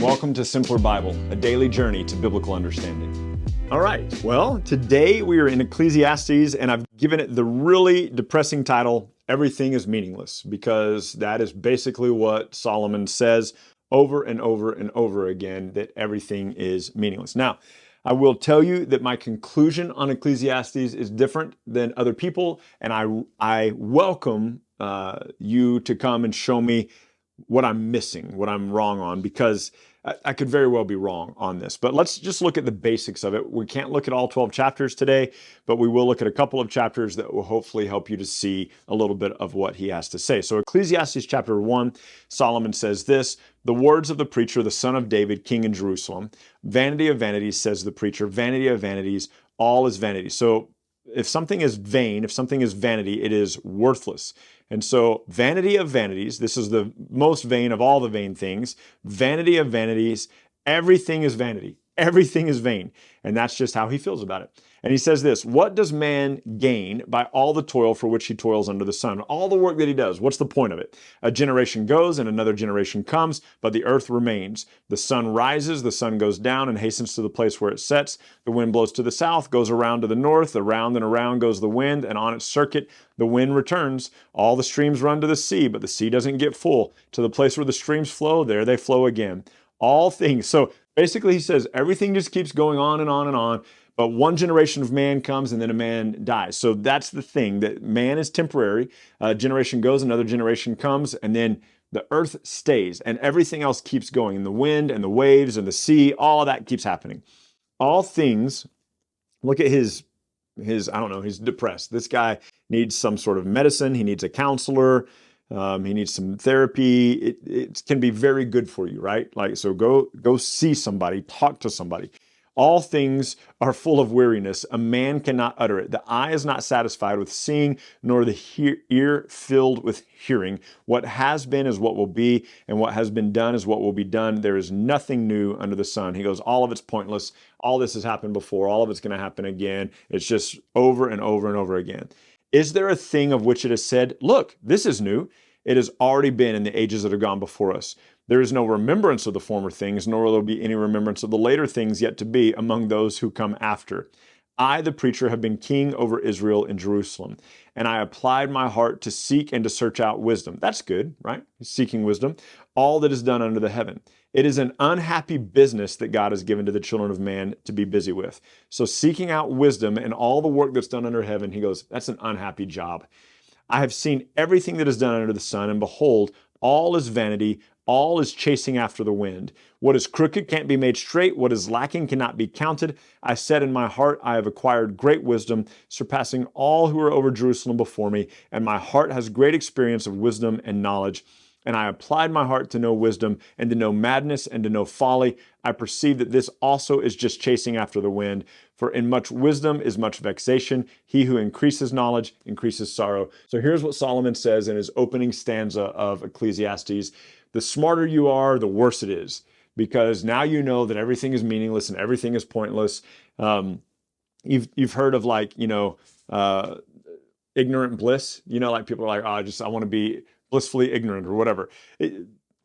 welcome to Simpler Bible, a daily journey to biblical understanding. All right, well, today we are in Ecclesiastes, and I've given it the really depressing title, Everything is Meaningless, because that is basically what Solomon says over and over and over again, that everything is meaningless. Now, I will tell you that my conclusion on Ecclesiastes is different than other people, and I welcome you to come and show me what I'm missing, what I'm wrong on, because I could very well be wrong on this. But let's just look at the basics of it. We can't look at all 12 chapters today, but we will look at a couple of chapters that will hopefully help you to see a little bit of what he has to say. So Ecclesiastes chapter 1, Solomon says this: "The words of the preacher, the son of David, king in Jerusalem. Vanity of vanities, says the preacher, vanity of vanities, all is vanity." So if something is vain, if something is vanity, it is worthless. And so vanity of vanities, this is the most vain of all the vain things. Vanity of vanities, everything is vanity. Everything is vain. And that's just how he feels about it. And he says this: "What does man gain by all the toil for which he toils under the sun?" All the work that he does, what's the point of it? A generation goes and another generation comes, but the earth remains. The sun rises, the sun goes down and hastens to the place where it sets. The wind blows to the south, goes around to the north. Around and around goes the wind, and on its circuit the wind returns. All the streams run to the sea, but the sea doesn't get full. To the place where the streams flow, there they flow again. All things. So basically he says everything just keeps going on and on and on. But one generation of man comes and then a man dies. So that's the thing, that man is temporary. A generation goes, another generation comes, and then the earth stays and everything else keeps going. And the wind and the waves and the sea, all of that keeps happening. All things, look at his, I don't know, he's depressed. This guy needs some sort of medicine. He needs a counselor. He needs some therapy. It can be very good for you, right? Like, so go see somebody, talk to somebody. All things are full of weariness. A man cannot utter it. The eye is not satisfied with seeing, nor the ear filled with hearing. What has been is what will be, and what has been done is what will be done. There is nothing new under the sun. He goes, all of it's pointless. All this has happened before. All of it's going to happen again. It's just over and over and over again. Is there a thing of which it is said, look, this is new? It has already been in the ages that are gone before us. There is no remembrance of the former things, nor will there be any remembrance of the later things yet to be among those who come after. I, the preacher, have been king over Israel in Jerusalem, and I applied my heart to seek and to search out wisdom." That's good, right? He's seeking wisdom. "All that is done under the heaven. It is an unhappy business that God has given to the children of man to be busy with." So seeking out wisdom and all the work that's done under heaven, he goes, that's an unhappy job. "I have seen everything that is done under the sun, and behold, all is vanity, all is chasing after the wind. What is crooked can't be made straight. What is lacking cannot be counted. I said in my heart, I have acquired great wisdom, surpassing all who are over Jerusalem before me, and my heart has great experience of wisdom and knowledge. And I applied my heart to know wisdom and to know madness and to know folly. I perceive that this also is just chasing after the wind. For in much wisdom is much vexation. He who increases knowledge increases sorrow." So here's what Solomon says in his opening stanza of Ecclesiastes. The smarter you are, the worse it is, because now you know that everything is meaningless and everything is pointless. You've heard of, like, ignorant bliss. Like people are like, I want to be blissfully ignorant or whatever.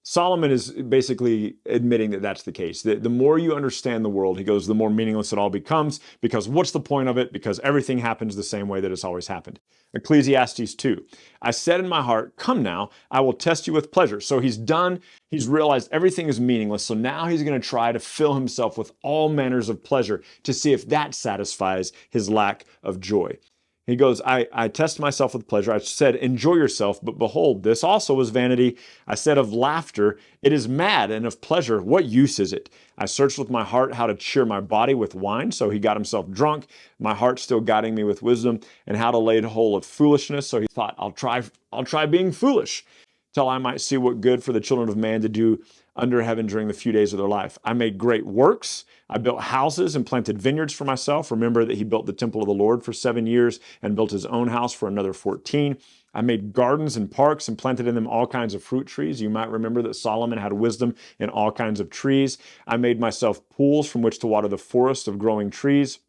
Solomon is basically admitting that that's the case. That the more you understand the world, he goes, the more meaningless it all becomes, because what's the point of it? Because everything happens the same way that it's always happened. Ecclesiastes 2, "I said in my heart, come now, I will test you with pleasure." So he's realized everything is meaningless. So now he's going to try to fill himself with all manners of pleasure to see if that satisfies his lack of joy. He goes, I test myself with pleasure. I said, enjoy yourself, but behold, this also is vanity. I said of laughter, it is mad, and of pleasure, what use is it? I searched with my heart how to cheer my body with wine. So he got himself drunk, my heart still guiding me with wisdom, and how to lay hold of foolishness. So he thought, I'll try being foolish, till I might see what good for the children of man to do under heaven during the few days of their life. I made great works. I built houses and planted vineyards for myself. Remember that he built the temple of the Lord for 7 years and built his own house for another 14. I made gardens and parks and planted in them all kinds of fruit trees. You might remember that Solomon had wisdom in all kinds of trees. I made myself pools from which to water the forest of growing trees.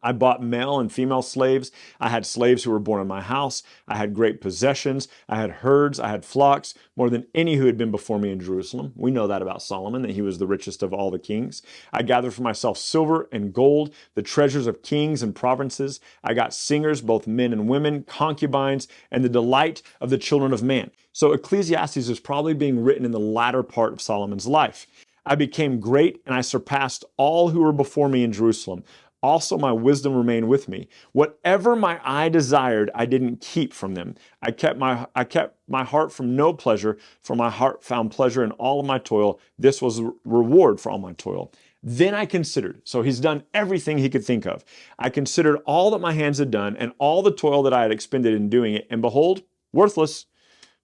I bought male and female slaves. I had slaves who were born in my house. I had great possessions. I had herds. I had flocks, more than any who had been before me in Jerusalem. We know that about Solomon, that he was the richest of all the kings. I gathered for myself silver and gold, the treasures of kings and provinces. I got singers, both men and women, concubines, and the delight of the children of man. So Ecclesiastes is probably being written in the latter part of Solomon's life. I became great, and I surpassed all who were before me in Jerusalem. Also, my wisdom remained with me. Whatever my eye desired, I didn't keep from them. I kept my heart from no pleasure, for my heart found pleasure in all of my toil. This was a reward for all my toil. Then I considered, so he's done everything he could think of. I considered all that my hands had done and all the toil that I had expended in doing it, and behold, worthless.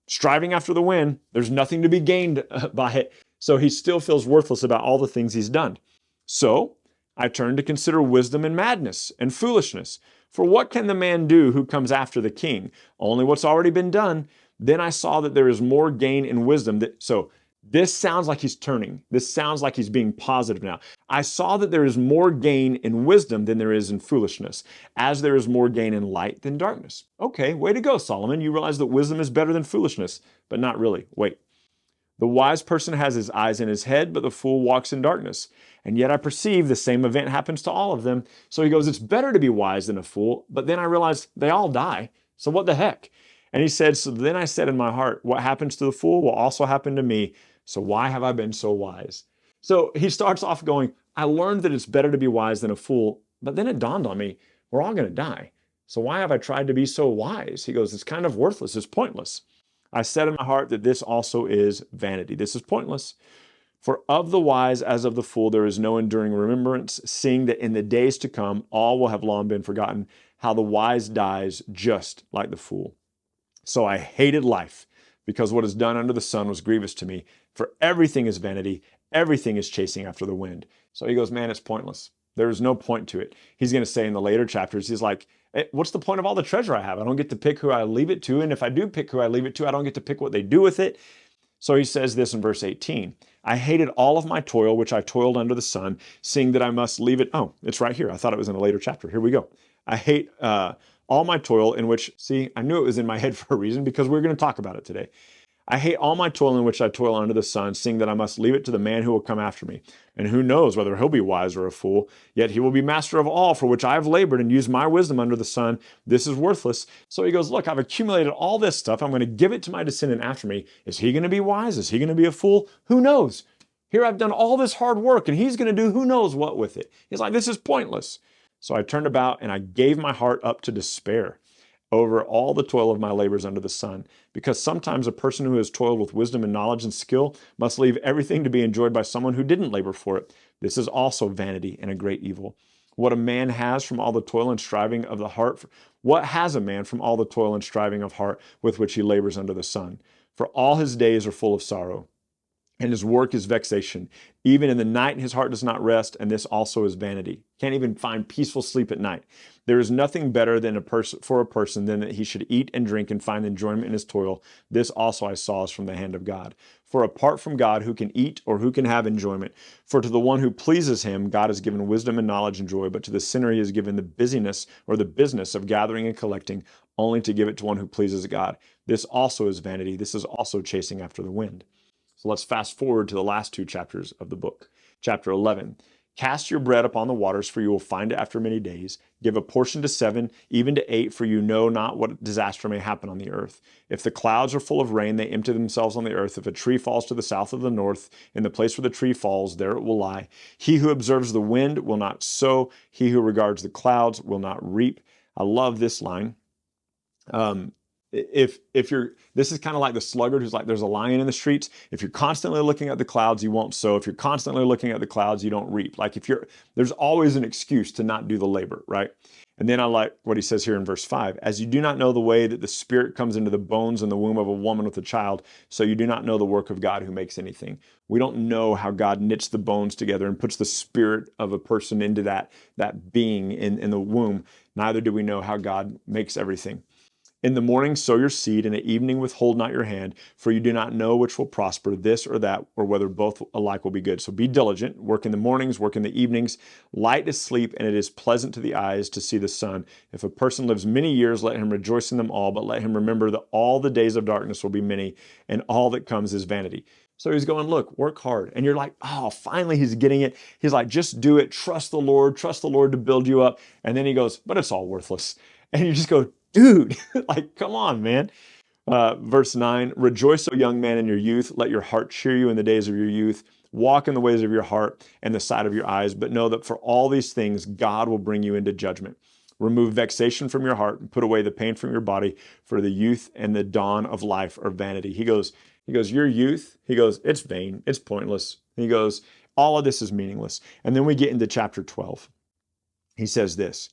Striving after the wind, there's nothing to be gained by it. So he still feels worthless about all the things he's done. So I turned to consider wisdom and madness and foolishness. For what can the man do who comes after the king? Only what's already been done. Then I saw that there is more gain in wisdom. So this sounds like he's turning. This sounds like he's being positive now. I saw that there is more gain in wisdom than there is in foolishness, as there is more gain in light than darkness. Okay, way to go, Solomon. You realize that wisdom is better than foolishness, but not really. Wait. The wise person has his eyes in his head, but the fool walks in darkness. And yet I perceive the same event happens to all of them. So he goes, it's better to be wise than a fool. But then I realized they all die. So what the heck? And he said, so then I said in my heart, what happens to the fool will also happen to me. So why have I been so wise? So he starts off going, I learned that it's better to be wise than a fool. But then it dawned on me, we're all going to die. So why have I tried to be so wise? He goes, it's kind of worthless. It's pointless. I said in my heart that this also is vanity. This is pointless. For of the wise as of the fool, there is no enduring remembrance, seeing that in the days to come, all will have long been forgotten, how the wise dies just like the fool. So I hated life, because what is done under the sun was grievous to me. For everything is vanity, everything is chasing after the wind. So he goes, man, it's pointless. There is no point to it. He's going to say in the later chapters, he's like, what's the point of all the treasure I have? I don't get to pick who I leave it to. And if I do pick who I leave it to, I don't get to pick what they do with it. So he says this in verse 18, I hated all of my toil, which I toiled under the sun, seeing that I must leave it. Oh, it's right here. I thought it was in a later chapter. Here we go. I hate all my toil in which, see, I knew it was in my head for a reason because we're going to talk about it today. I hate all my toil in which I toil under the sun, seeing that I must leave it to the man who will come after me. And who knows whether he'll be wise or a fool, yet he will be master of all for which I have labored and used my wisdom under the sun. This is worthless. So he goes, look, I've accumulated all this stuff. I'm going to give it to my descendant after me. Is he going to be wise? Is he going to be a fool? Who knows? Here I've done all this hard work and he's going to do who knows what with it. He's like, this is pointless. So I turned about and I gave my heart up to despair over all the toil of my labors under the sun, because sometimes a person who has toiled with wisdom and knowledge and skill must leave everything to be enjoyed by someone who didn't labor for it. This is also vanity and a great evil. What a man has from all the toil and striving of the heart, what has a man from all the toil and striving of heart with which he labors under the sun? For all his days are full of sorrow, and his work is vexation. Even in the night his heart does not rest, and this also is vanity. Can't even find peaceful sleep at night. There is nothing better than for a person than that he should eat and drink and find enjoyment in his toil. This also I saw is from the hand of God. For apart from God, who can eat or who can have enjoyment? For to the one who pleases him, God has given wisdom and knowledge and joy, but to the sinner he has given the busyness or the business of gathering and collecting, only to give it to one who pleases God. This also is vanity. This is also chasing after the wind. So let's fast forward to the last two chapters of the book. Chapter 11, cast your bread upon the waters, for you will find it after many days. Give a portion to 7, even to 8, for you know not what disaster may happen on the earth. If the clouds are full of rain, they empty themselves on the earth. If a tree falls to the south of the north, in the place where the tree falls, there it will lie. He who observes the wind will not sow. He who regards the clouds will not reap. I love this line. This is kind of like the sluggard who's like, there's a lion in the streets. If you're constantly looking at the clouds, you won't sow. If you're constantly looking at the clouds, you don't reap. Like there's always an excuse to not do the labor, right? And then I like what he says here in verse 5, as you do not know the way that the spirit comes into the bones in the womb of a woman with a child, so you do not know the work of God who makes anything. We don't know how God knits the bones together and puts the spirit of a person into that being in the womb. Neither do we know how God makes everything. In the morning sow your seed, and at evening withhold not your hand, for you do not know which will prosper, this or that, or whether both alike will be good. So be diligent, work in the mornings, work in the evenings. Light is sleep, and it is pleasant to the eyes to see the sun. If a person lives many years, let him rejoice in them all, but let him remember that all the days of darkness will be many, and all that comes is vanity. So he's going, look, work hard. And you're like, oh, finally he's getting it. He's like, just do it. Trust the Lord to build you up. And then he goes, but it's all worthless. And you just go, dude, like, come on, man. Verse 9, rejoice, O young man, in your youth. Let your heart cheer you in the days of your youth. Walk in the ways of your heart and the sight of your eyes. But know that for all these things, God will bring you into judgment. Remove vexation from your heart and put away the pain from your body, for the youth and the dawn of life are vanity. He goes, your youth, he goes, it's vain, it's pointless. He goes, all of this is meaningless. And then we get into chapter 12. He says this,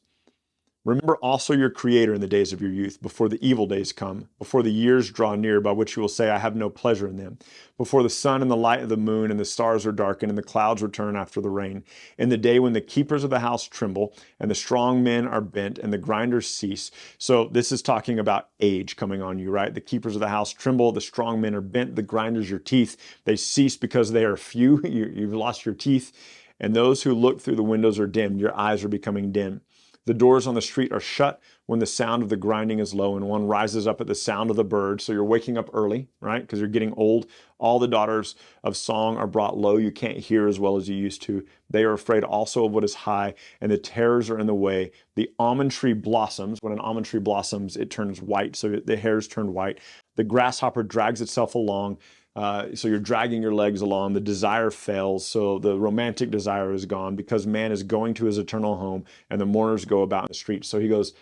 remember also your Creator in the days of your youth, before the evil days come, before the years draw near, by which you will say, I have no pleasure in them, before the sun and the light of the moon and the stars are darkened and the clouds return after the rain, in the day when the keepers of the house tremble and the strong men are bent and the grinders cease. So this is talking about age coming on you, right? The keepers of the house tremble, the strong men are bent, the grinders, your teeth, they cease because they are few. You've lost your teeth. And those who look through the windows are dim. Your eyes are becoming dim. The doors on the street are shut when the sound of the grinding is low, and one rises up at the sound of the bird. So you're waking up early, right? Because you're getting old. All the daughters of song are brought low. You can't hear as well as you used to. They are afraid also of what is high, and the terrors are in the way. The almond tree blossoms. When an almond tree blossoms, it turns white, so the hairs turn white. The grasshopper drags itself along. So you're dragging your legs along. The desire fails, so the romantic desire is gone, because man is going to his eternal home, and the mourners go about in the streets. So he goes,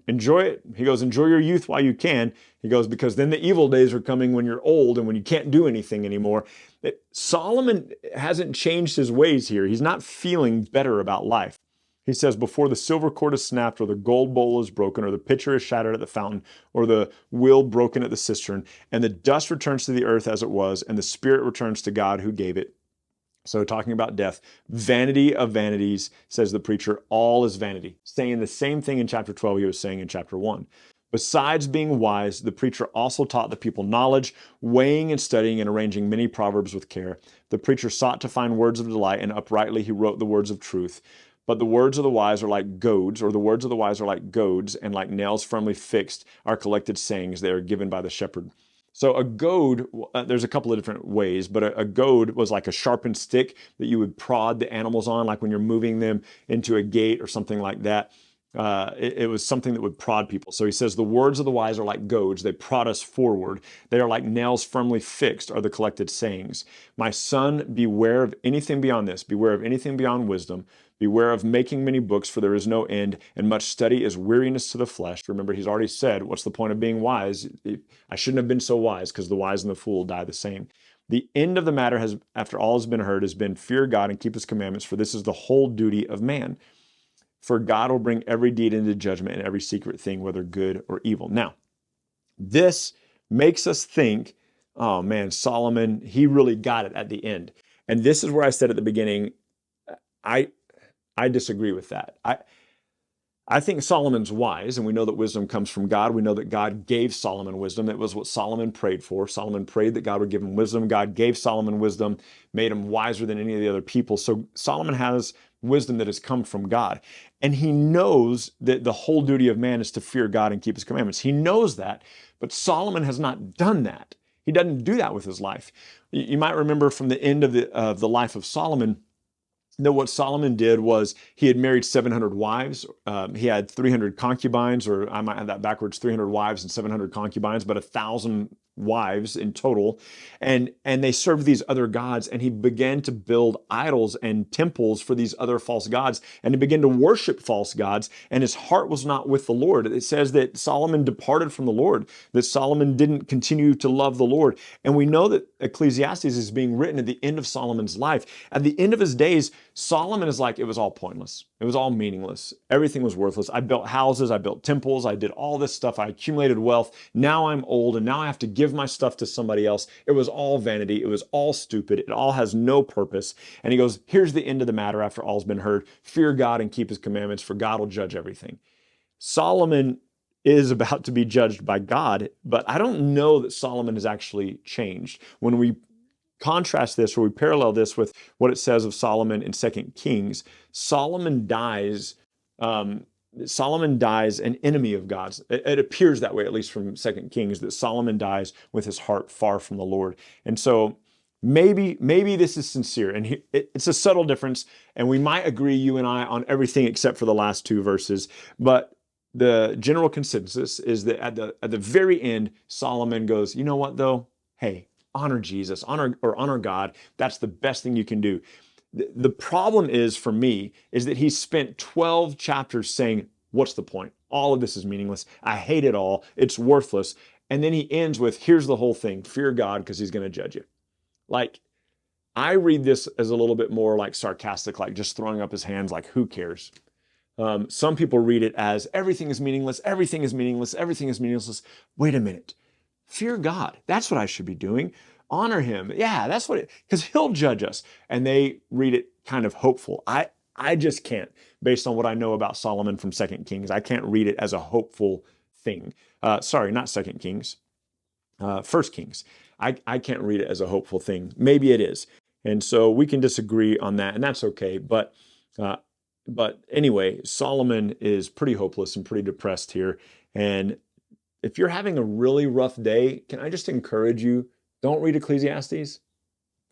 enjoy it. He goes, enjoy your youth while you can. He goes, because then the evil days are coming when you're old and when you can't do anything anymore. Solomon hasn't changed his ways here. He's not feeling better about life. He says, before the silver cord is snapped, or the gold bowl is broken, or the pitcher is shattered at the fountain, or the wheel broken at the cistern, and the dust returns to the earth as it was, and the spirit returns to God who gave it. So talking about death, vanity of vanities, says the preacher, all is vanity. Saying the same thing in chapter 12 he was saying in chapter 1. Besides being wise, the preacher also taught the people knowledge, weighing and studying and arranging many proverbs with care. The preacher sought to find words of delight, and uprightly he wrote the words of truth. But the words of the wise are like goads, and like nails firmly fixed are collected sayings. They are given by the shepherd. So a goad, there's a couple of different ways, but a goad was like a sharpened stick that you would prod the animals on, like when you're moving them into a gate or something like that. It was something that would prod people. So he says, the words of the wise are like goads. They prod us forward. They are like nails firmly fixed are the collected sayings. My son, beware of anything beyond this. Beware of anything beyond wisdom. Beware of making many books, for there is no end, and much study is weariness to the flesh. Remember, he's already said, what's the point of being wise? I shouldn't have been so wise, because the wise and the fool die the same. The end of the matter has, after all has been heard, has been fear God and keep his commandments, for this is the whole duty of man. For God will bring every deed into judgment and every secret thing, whether good or evil. Now, this makes us think, oh man, Solomon, he really got it at the end. And this is where I said at the beginning, I disagree with that. I think Solomon's wise, and we know that wisdom comes from God. We know that God gave Solomon wisdom. It was what Solomon prayed for. Solomon prayed that God would give him wisdom. God gave Solomon wisdom, made him wiser than any of the other people. So Solomon has wisdom that has come from God. And he knows that the whole duty of man is to fear God and keep his commandments. He knows that, but Solomon has not done that. He doesn't do that with his life. You might remember from the end of the life of Solomon, that what Solomon did was he had married 700 wives. He had 300 concubines, or I might have that backwards, 300 wives and 700 concubines, but 1,000 wives in total. And they served these other gods, and he began to build idols and temples for these other false gods, and he began to worship false gods, and his heart was not with the Lord. It says that Solomon departed from the Lord, that Solomon didn't continue to love the Lord. And we know that Ecclesiastes is being written at the end of Solomon's life. At the end of his days, Solomon is like, it was all pointless. It was all meaningless. Everything was worthless. I built houses, I built temples, I did all this stuff. I accumulated wealth. Now I'm old, and now I have to give my stuff to somebody else. It was all vanity. It was all stupid. It all has no purpose. And he goes, here's the end of the matter after all's been heard. Fear God and keep his commandments, for God will judge everything. Solomon is about to be judged by God, but I don't know that Solomon has actually changed. When we contrast this, or we parallel this with what it says of Solomon in 2 Kings, Solomon dies an enemy of God's. It appears that way, at least from 2 Kings, that Solomon dies with his heart far from the Lord. And so maybe this is sincere, and it's a subtle difference, and we might agree, you and I, on everything except for the last 2 verses, but the general consensus is that at the very end, Solomon goes, you know what though? Hey, honor Jesus, honor God. That's the best thing you can do. The problem is, for me, is that he spent 12 chapters saying, what's the point? All of this is meaningless. I hate it all. It's worthless. And then he ends with, here's the whole thing. Fear God because he's going to judge you. Like, I read this as a little bit more like sarcastic, like just throwing up his hands, like, who cares? Some people read it as everything is meaningless, everything is meaningless, everything is meaningless. Wait a minute. Fear God. That's what I should be doing. Honor him. Yeah, that's what because he'll judge us. And they read it kind of hopeful. I just can't, based on what I know about Solomon from 2 Kings, I can't read it as a hopeful thing. Sorry, not 2 Kings, 1 Kings. I can't read it as a hopeful thing. Maybe it is. And so we can disagree on that, and that's okay. But anyway, Solomon is pretty hopeless and pretty depressed here. And if you're having a really rough day, can I just encourage you, don't read Ecclesiastes.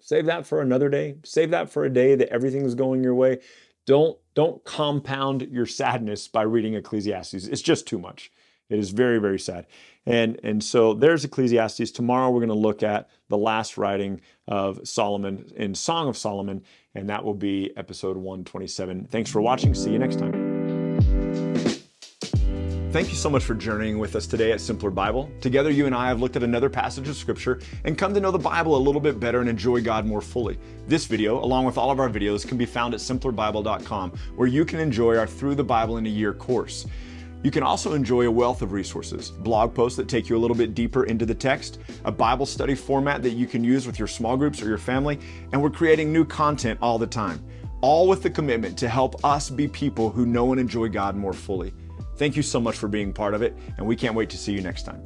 Save that for another day. Save that for a day that everything's going your way. Don't compound your sadness by reading Ecclesiastes. It's just too much. It is very, very sad. And so there's Ecclesiastes. Tomorrow we're going to look at the last writing of Solomon in Song of Solomon, and that will be episode 127. Thanks for watching. See you next time. Thank you so much for journeying with us today at Simpler Bible. Together, you and I have looked at another passage of Scripture and come to know the Bible a little bit better and enjoy God more fully. This video, along with all of our videos, can be found at simplerbible.com, where you can enjoy our Through the Bible in a Year course. You can also enjoy a wealth of resources, blog posts that take you a little bit deeper into the text, a Bible study format that you can use with your small groups or your family, and we're creating new content all the time, all with the commitment to help us be people who know and enjoy God more fully. Thank you so much for being part of it, and we can't wait to see you next time.